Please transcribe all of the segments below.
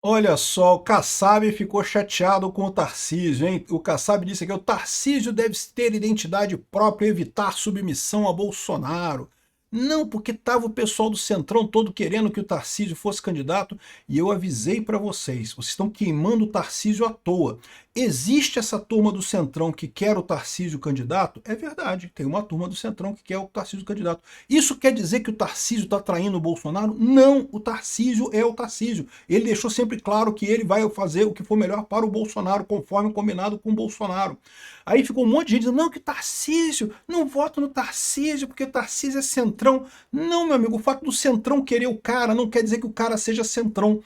Olha só, o Kassab ficou chateado com o Tarcísio, hein? O Kassab disse que o Tarcísio deve ter identidade própria e evitar submissão a Bolsonaro. Não, porque estava o pessoal do Centrão todo querendo que o Tarcísio fosse candidato e eu avisei para vocês estão queimando o Tarcísio à toa. Existe essa turma do Centrão que quer o Tarcísio candidato? É verdade, tem uma turma do Centrão que quer o Tarcísio candidato. Isso quer dizer que o Tarcísio está traindo o Bolsonaro? Não, o Tarcísio é o Tarcísio. Ele deixou sempre claro que ele vai fazer o que for melhor para o Bolsonaro, conforme combinado com o Bolsonaro. Aí ficou um monte de gente dizendo, não, que Tarcísio, não voto no Tarcísio, porque o Tarcísio é Centrão. Não, meu amigo, o fato do Centrão querer o cara não quer dizer que o cara seja Centrão.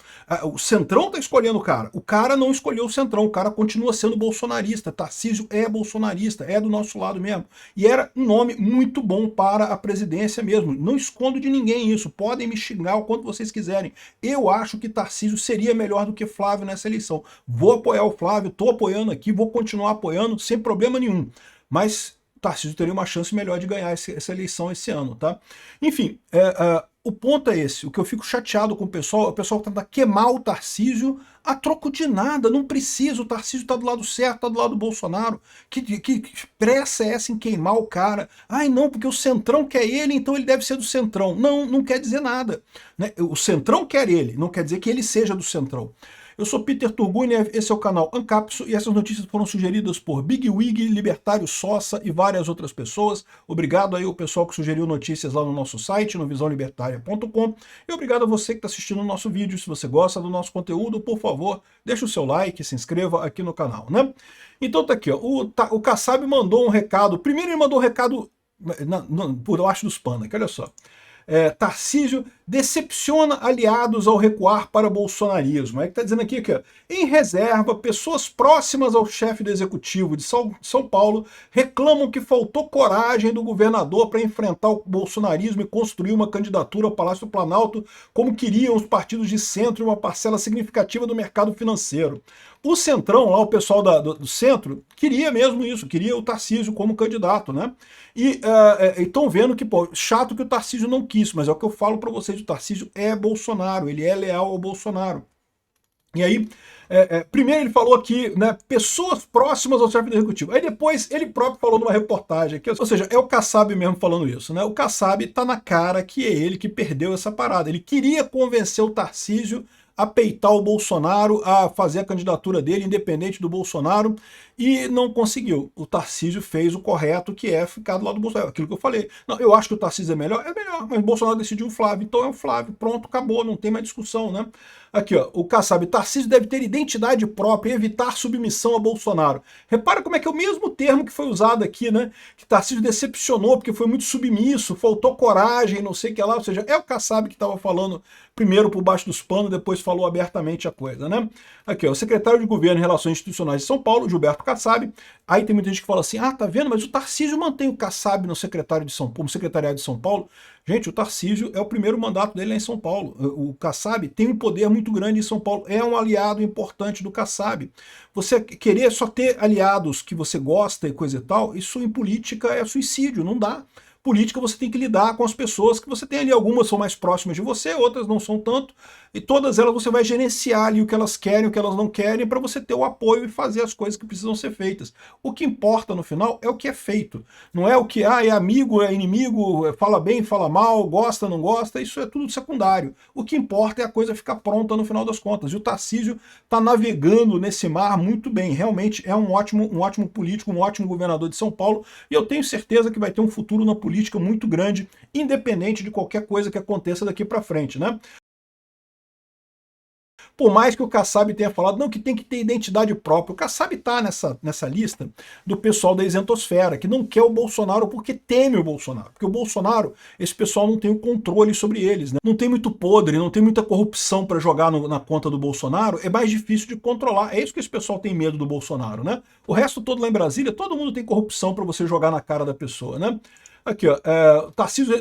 O Centrão está escolhendo o cara não escolheu o Centrão, o cara continua sendo bolsonarista. Tarcísio é bolsonarista, é do nosso lado mesmo. E era um nome muito bom para a presidência mesmo. Não escondo de ninguém isso, podem me xingar o quanto vocês quiserem. Eu acho que Tarcísio seria melhor do que Flávio nessa eleição. Vou apoiar o Flávio, estou apoiando aqui, vou continuar apoiando sem problema nenhum. Mas Tarcísio teria uma chance melhor de ganhar essa eleição esse ano, tá? Enfim, o ponto é esse. O que eu fico chateado com o pessoal tenta queimar o Tarcísio a troco de nada. Não precisa, o Tarcísio tá do lado certo, tá do lado do Bolsonaro. Que pressa é essa em queimar o cara? Ai não, porque o Centrão quer ele, então ele deve ser do Centrão. Não, não quer dizer nada, né? O Centrão quer ele, não quer dizer que ele seja do Centrão. Eu sou Peter Turguni, esse é o canal Ancapso e essas notícias foram sugeridas por Big Wig, Libertário Sossa e várias outras pessoas. Obrigado aí ao pessoal que sugeriu notícias lá no nosso site, no visãolibertaria.com, e obrigado a você que está assistindo o nosso vídeo. Se você gosta do nosso conteúdo, por favor, deixe o seu like, se inscreva aqui no canal, né? Então tá aqui, ó, o Kassab mandou um recado. Primeiro ele mandou um recado por baixo dos panos, que olha só. Tarcísio decepciona aliados ao recuar para o bolsonarismo. É que está dizendo aqui que, em reserva, pessoas próximas ao chefe do executivo de São Paulo reclamam que faltou coragem do governador para enfrentar o bolsonarismo e construir uma candidatura ao Palácio do Planalto, como queriam os partidos de centro e uma parcela significativa do mercado financeiro. O Centrão, lá o pessoal do centro, queria mesmo isso, queria o Tarcísio como candidato, né? E estão vendo que, pô, chato que o Tarcísio não quis, mas é o que eu falo para vocês, o Tarcísio é Bolsonaro, ele é leal ao Bolsonaro. E aí, primeiro ele falou aqui, né, pessoas próximas ao chefe do executivo. Aí depois ele próprio falou numa reportagem aqui, ou seja, é o Kassab mesmo falando isso, né? O Kassab tá na cara que é ele que perdeu essa parada. Ele queria convencer o Tarcísio a peitar o Bolsonaro, a fazer a candidatura dele, independente do Bolsonaro, e não conseguiu. O Tarcísio fez o correto, que é ficar do lado do Bolsonaro. Aquilo que eu falei. Não, eu acho que o Tarcísio é melhor, mas o Bolsonaro decidiu o Flávio, então é o Flávio, pronto, acabou, não tem mais discussão, né? Aqui, ó, o Kassab, Tarcísio deve ter identidade própria e evitar submissão a Bolsonaro. Repara como é que é o mesmo termo que foi usado aqui, né? Que Tarcísio decepcionou porque foi muito submisso, faltou coragem, não sei o que lá, ou seja, é o Kassab que estava falando primeiro por baixo dos panos, depois falou abertamente a coisa, né? Aqui, ó, o secretário de Governo e Relações Institucionais de São Paulo, Gilberto Kassab. Aí tem muita gente que fala assim, ah, tá vendo, mas o Tarcísio mantém o Kassab no secretariado de São Paulo. Gente, o Tarcísio é o primeiro mandato dele lá em São Paulo. O Kassab tem um poder muito grande em São Paulo, é um aliado importante do Kassab. Você querer só ter aliados que você gosta e coisa e tal, isso em política é suicídio, não dá. Política você tem que lidar com as pessoas que você tem ali, algumas são mais próximas de você, outras não são tanto, e todas elas você vai gerenciar ali o que elas querem, o que elas não querem, para você ter o apoio e fazer as coisas que precisam ser feitas. O que importa no final é o que é feito, não é o que é amigo, é inimigo, fala bem, fala mal, gosta, não gosta, isso é tudo secundário. O que importa é a coisa ficar pronta no final das contas, e o Tarcísio está navegando nesse mar muito bem, realmente é um ótimo político, um ótimo governador de São Paulo, e eu tenho certeza que vai ter um futuro na política muito grande, independente de qualquer coisa que aconteça daqui para frente, né? Por mais que o Kassab tenha falado, não, que tem que ter identidade própria. O Kassab está nessa lista do pessoal da isentosfera, que não quer o Bolsonaro porque teme o Bolsonaro. Porque o Bolsonaro, esse pessoal não tem o controle sobre eles, né? Não tem muito podre, não tem muita corrupção para jogar na conta do Bolsonaro, é mais difícil de controlar. É isso que esse pessoal tem medo do Bolsonaro, né? O resto todo lá em Brasília, todo mundo tem corrupção para você jogar na cara da pessoa, né? Aqui, ó, Tarcísio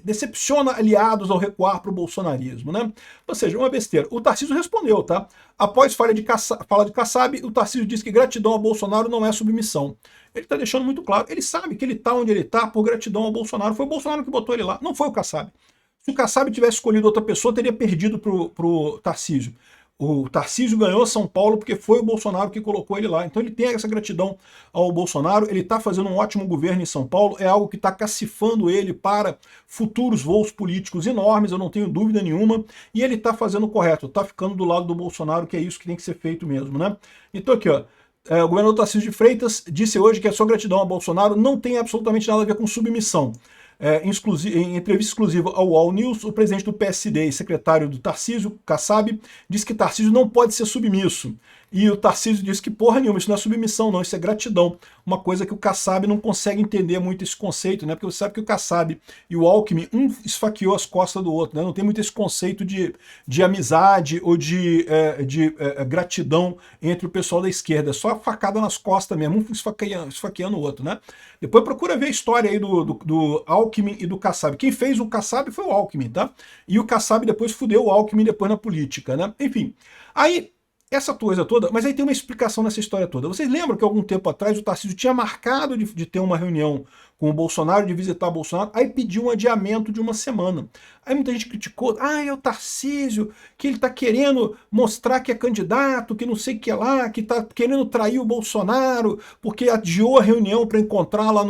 decepciona aliados ao recuar para o bolsonarismo, né? Ou seja, uma besteira. O Tarcísio respondeu, tá? Após fala de Kassab, o Tarcísio diz que gratidão a Bolsonaro não é submissão. Ele está deixando muito claro, ele sabe que ele está onde ele está por gratidão ao Bolsonaro. Foi o Bolsonaro que botou ele lá, não foi o Kassab. Se o Kassab tivesse escolhido outra pessoa, teria perdido pro Tarcísio. O Tarcísio ganhou São Paulo porque foi o Bolsonaro que colocou ele lá. Então ele tem essa gratidão ao Bolsonaro, ele está fazendo um ótimo governo em São Paulo, é algo que está cacifando ele para futuros voos políticos enormes, eu não tenho dúvida nenhuma, e ele está fazendo o correto, está ficando do lado do Bolsonaro, que é isso que tem que ser feito mesmo, né? Então aqui, ó, o governador Tarcísio de Freitas disse hoje que a sua gratidão ao Bolsonaro não tem absolutamente nada a ver com submissão. Em entrevista exclusiva ao All News, o presidente do PSD e secretário do Tarcísio, Kassab, disse que Tarcísio não pode ser submisso. E o Tarcísio disse que porra nenhuma, isso não é submissão não, isso é gratidão. Uma coisa que o Kassab não consegue entender muito esse conceito, né? Porque você sabe que o Kassab e o Alckmin, um esfaqueou as costas do outro, né? Não tem muito esse conceito de amizade ou de gratidão entre o pessoal da esquerda. É só facada nas costas mesmo, um esfaqueando o outro, né? Depois procura ver a história aí do Alckmin e do Kassab. Quem fez o Kassab foi o Alckmin, tá? E o Kassab depois fudeu o Alckmin depois na política, né? Enfim, aí essa coisa toda, mas aí tem uma explicação nessa história toda. Vocês lembram que algum tempo atrás o Tarcísio tinha marcado de ter uma reunião com o Bolsonaro, de visitar o Bolsonaro, aí pediu um adiamento de uma semana. Aí muita gente criticou, é o Tarcísio, que ele tá querendo mostrar que é candidato, que não sei o que lá, que tá querendo trair o Bolsonaro, porque adiou a reunião para encontrar lá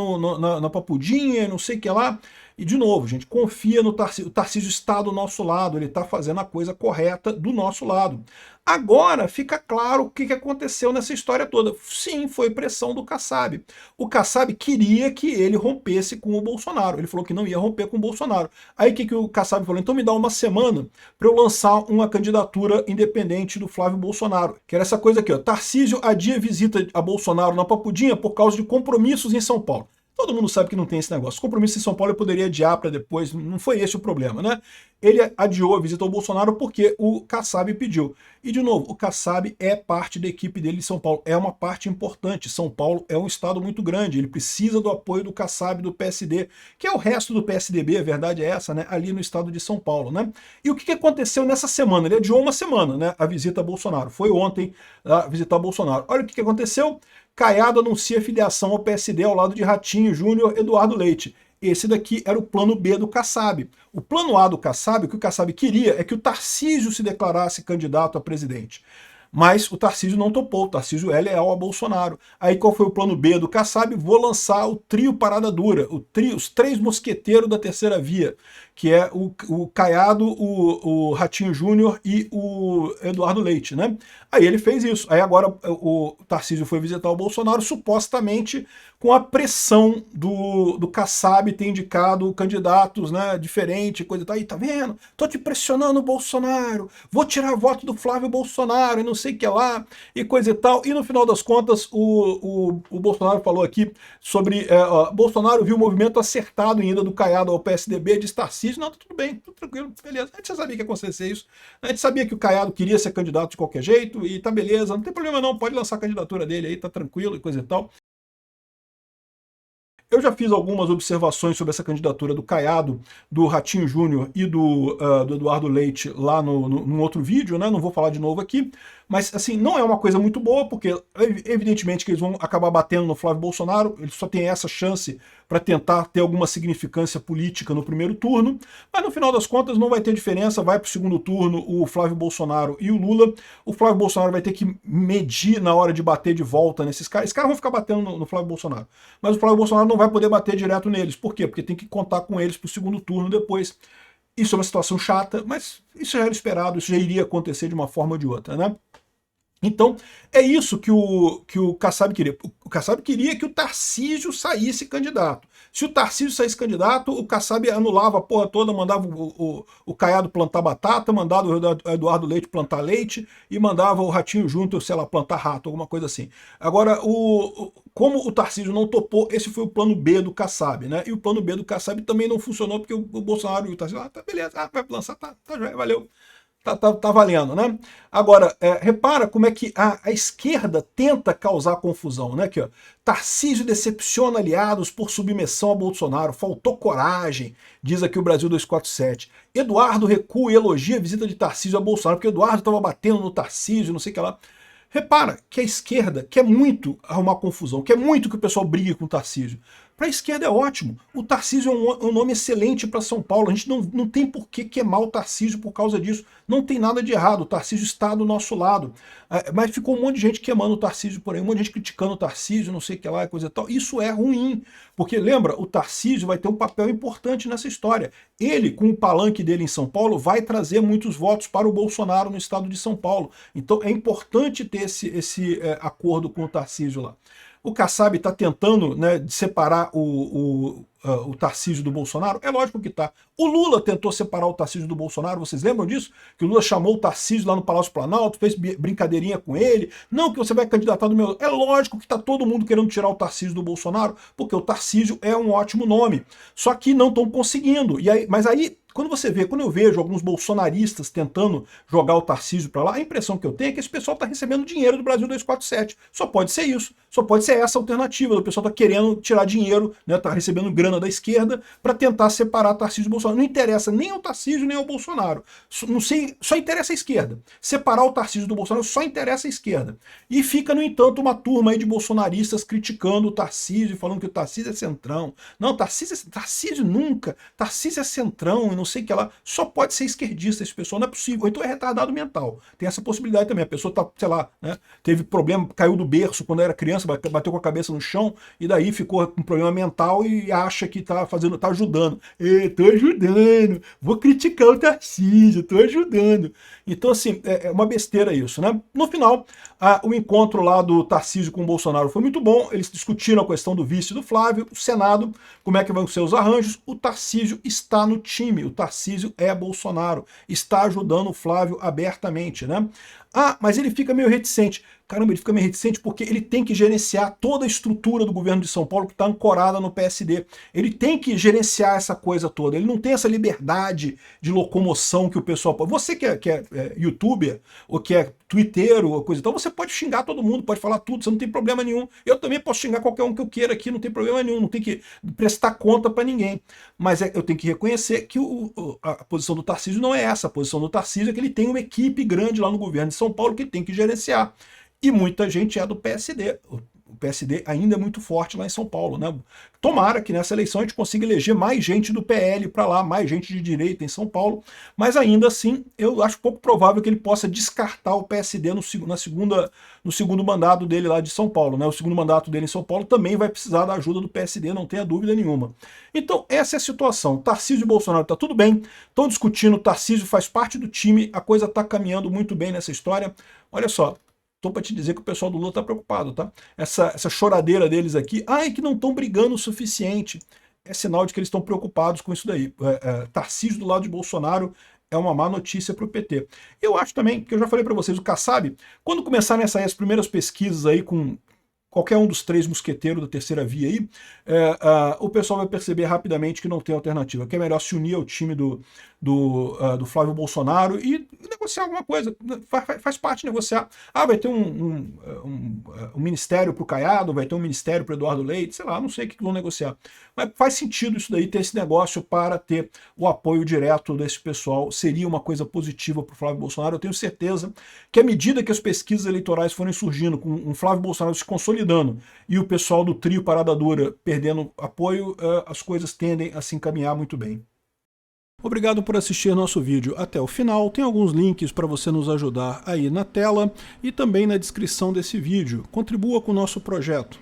na Papudinha, não sei o que lá. E, de novo, gente, confia no Tarcísio. O Tarcísio está do nosso lado, ele está fazendo a coisa correta do nosso lado. Agora fica claro o que aconteceu nessa história toda. Sim, foi pressão do Kassab. O Kassab queria que ele rompesse com o Bolsonaro. Ele falou que não ia romper com o Bolsonaro. Aí o que o Kassab falou? Então me dá uma semana para eu lançar uma candidatura independente do Flávio Bolsonaro. Que era essa coisa aqui, ó. Tarcísio adia visita a Bolsonaro na Papudinha por causa de compromissos em São Paulo. Todo mundo sabe que não tem esse negócio. Compromisso em São Paulo eu poderia adiar para depois, não foi esse o problema, né? Ele adiou a visita ao Bolsonaro porque o Kassab pediu. E, de novo, o Kassab é parte da equipe dele em São Paulo. É uma parte importante. São Paulo é um estado muito grande. Ele precisa do apoio do Kassab, do PSD, que é o resto do PSDB, a verdade é essa, né? Ali no estado de São Paulo, né? E o que aconteceu nessa semana? Ele adiou uma semana, né? A visita a Bolsonaro. Foi ontem a visitar Bolsonaro. Olha o que aconteceu. Caiado anuncia filiação ao PSD ao lado de Ratinho Júnior, Eduardo Leite. Esse daqui era o plano B do Kassab. O plano A do Kassab, o que o Kassab queria é que o Tarcísio se declarasse candidato a presidente. Mas o Tarcísio não topou, o Tarcísio é leal a Bolsonaro. Aí qual foi o plano B do Kassab? Vou lançar o trio Parada Dura, os três mosqueteiros da terceira via, que é o Caiado, o Ratinho Júnior e o Eduardo Leite, né? Aí ele fez isso. Aí agora o Tarcísio foi visitar o Bolsonaro, supostamente com a pressão do Kassab ter indicado candidatos, né, diferente, coisa e tal. Aí, tá vendo? Tô te pressionando, Bolsonaro, vou tirar voto do Flávio Bolsonaro e não sei o que lá, e coisa e tal. E no final das contas, o Bolsonaro falou aqui sobre Bolsonaro viu o movimento acertado ainda do Caiado ao PSDB, de Tarcísio. Não, tá tudo bem, tudo tranquilo, beleza. A gente já sabia que ia acontecer isso. A gente sabia que o Caiado queria ser candidato de qualquer jeito, e tá beleza, não tem problema não, pode lançar a candidatura dele aí, tá tranquilo e coisa e tal. Eu já fiz algumas observações sobre essa candidatura do Caiado, do Ratinho Júnior e do Eduardo Leite lá num outro vídeo, né? Não vou falar de novo aqui, mas assim, não é uma coisa muito boa, porque evidentemente que eles vão acabar batendo no Flávio Bolsonaro, ele só tem essa chance para tentar ter alguma significância política no primeiro turno, mas no final das contas não vai ter diferença, vai para o segundo turno o Flávio Bolsonaro e o Lula. O Flávio Bolsonaro vai ter que medir na hora de bater de volta nesses caras. Esses caras vão ficar batendo no Flávio Bolsonaro, mas o Flávio Bolsonaro não vai poder bater direto neles. Por quê? Porque tem que contar com eles para o segundo turno depois. Isso é uma situação chata, mas isso já era esperado, isso já iria acontecer de uma forma ou de outra, né? Então, é isso que o Kassab queria. O Kassab queria que o Tarcísio saísse candidato. Se o Tarcísio saísse candidato, o Kassab anulava a porra toda, mandava o Caiado plantar batata, mandava o Eduardo Leite plantar leite e mandava o Ratinho junto, sei lá, plantar rato, alguma coisa assim. Agora, como o Tarcísio não topou, esse foi o plano B do Kassab, né? E o plano B do Kassab também não funcionou, porque o Bolsonaro e o Tarcísio, tá beleza, vai lançar, tá, valeu. Tá valendo, né? Agora, repara como é que a esquerda tenta causar confusão, né? Aqui, ó, Tarcísio decepciona aliados por submissão a Bolsonaro, faltou coragem, diz aqui o Brasil 247. Eduardo recua e elogia a visita de Tarcísio a Bolsonaro, porque Eduardo estava batendo no Tarcísio, não sei o que lá. Repara que a esquerda quer muito arrumar confusão, quer muito que o pessoal brigue com o Tarcísio. Para a esquerda é ótimo. O Tarcísio é um nome excelente para São Paulo. A gente não tem por que queimar o Tarcísio por causa disso. Não tem nada de errado. O Tarcísio está do nosso lado. Mas ficou um monte de gente queimando o Tarcísio por aí, um monte de gente criticando o Tarcísio, não sei o que lá, coisa e tal. Isso é ruim. Porque, lembra, o Tarcísio vai ter um papel importante nessa história. Ele, com o palanque dele em São Paulo, vai trazer muitos votos para o Bolsonaro no estado de São Paulo. Então é importante ter esse acordo com o Tarcísio lá. O Kassab está tentando, né, separar o Tarcísio do Bolsonaro? É lógico que está. O Lula tentou separar o Tarcísio do Bolsonaro, vocês lembram disso? Que o Lula chamou o Tarcísio lá no Palácio Planalto, fez brincadeirinha com ele. Não, que você vai candidatar do meu... É lógico que está todo mundo querendo tirar o Tarcísio do Bolsonaro, porque o Tarcísio é um ótimo nome. Só que não estão conseguindo. Mas aí, quando eu vejo alguns bolsonaristas tentando jogar o Tarcísio para lá, a impressão que eu tenho é que esse pessoal está recebendo dinheiro do Brasil 247. Só pode ser isso. Só pode ser essa alternativa. O pessoal está querendo tirar dinheiro, né, tá recebendo grana da esquerda para tentar separar Tarcísio do Bolsonaro. Não interessa nem ao Tarcísio nem ao Bolsonaro. Não sei, só interessa a esquerda. Separar o Tarcísio do Bolsonaro só interessa a esquerda. E fica, no entanto, uma turma aí de bolsonaristas criticando o Tarcísio, falando que o Tarcísio é centrão. Não, Tarcísio nunca. Tarcísio é centrão e não sei o que lá. Só pode ser esquerdista esse pessoal, não é possível. Ou então é retardado mental. Tem essa possibilidade também. A pessoa tá, sei lá, né, teve problema, caiu do berço quando era criança, bateu com a cabeça no chão e daí ficou com problema mental e acha que tá ajudando. Tô ajudando, vou criticar o Tarcísio, tô ajudando. Então, assim, é uma besteira isso, né? No final, o encontro lá do Tarcísio com o Bolsonaro foi muito bom, eles discutiram a questão do vice do Flávio, o Senado, como é que vão ser os arranjos, o Tarcísio está no time, o Tarcísio é Bolsonaro, está ajudando o Flávio abertamente, né? Mas ele fica meio reticente. Caramba, ele fica meio reticente porque ele tem que gerenciar toda a estrutura do governo de São Paulo que está ancorada no PSD. Ele tem que gerenciar essa coisa toda. Ele não tem essa liberdade de locomoção que o pessoal... Você que é youtuber, ou que é twitteiro, ou coisa e tal, você pode xingar todo mundo, pode falar tudo, você não tem problema nenhum. Eu também posso xingar qualquer um que eu queira aqui, não tem problema nenhum, não tem que prestar conta para ninguém. Mas eu tenho que reconhecer que a posição do Tarcísio não é essa. A posição do Tarcísio é que ele tem uma equipe grande lá no governo de São Paulo que tem que gerenciar. E muita gente é do PSD. O PSD ainda é muito forte lá em São Paulo, né? Tomara que nessa eleição a gente consiga eleger mais gente do PL para lá, mais gente de direita em São Paulo, mas ainda assim eu acho pouco provável que ele possa descartar o PSD no segundo mandato dele lá de São Paulo, né? O segundo mandato dele em São Paulo também vai precisar da ajuda do PSD, não tenha dúvida nenhuma. Então essa é a situação. Tarcísio e Bolsonaro tá tudo bem, estão discutindo, Tarcísio faz parte do time, a coisa tá caminhando muito bem nessa história. Olha só, estou para te dizer que o pessoal do Lula está preocupado, tá? Essa choradeira deles aqui, é que não estão brigando o suficiente. É sinal de que eles estão preocupados com isso daí. Tarcísio do lado de Bolsonaro é uma má notícia para o PT. Eu acho também, que eu já falei para vocês, o Kassab, quando começarem a sair as primeiras pesquisas aí com qualquer um dos três mosqueteiros da terceira via aí, o pessoal vai perceber rapidamente que não tem alternativa, que é melhor se unir ao time do Flávio Bolsonaro e negociar alguma coisa. Faz parte negociar. Vai ter um ministério para o Caiado, vai ter um ministério para o Eduardo Leite, sei lá, não sei o que vão negociar. Mas faz sentido isso daí, ter esse negócio para ter o apoio direto desse pessoal. Seria uma coisa positiva para o Flávio Bolsonaro. Eu tenho certeza que à medida que as pesquisas eleitorais forem surgindo, com o Flávio Bolsonaro se consolidando e o pessoal do trio Parada Dura perdendo apoio, as coisas tendem a se encaminhar muito bem. Obrigado por assistir nosso vídeo até o final. Tem alguns links para você nos ajudar aí na tela e também na descrição desse vídeo. Contribua com o nosso projeto.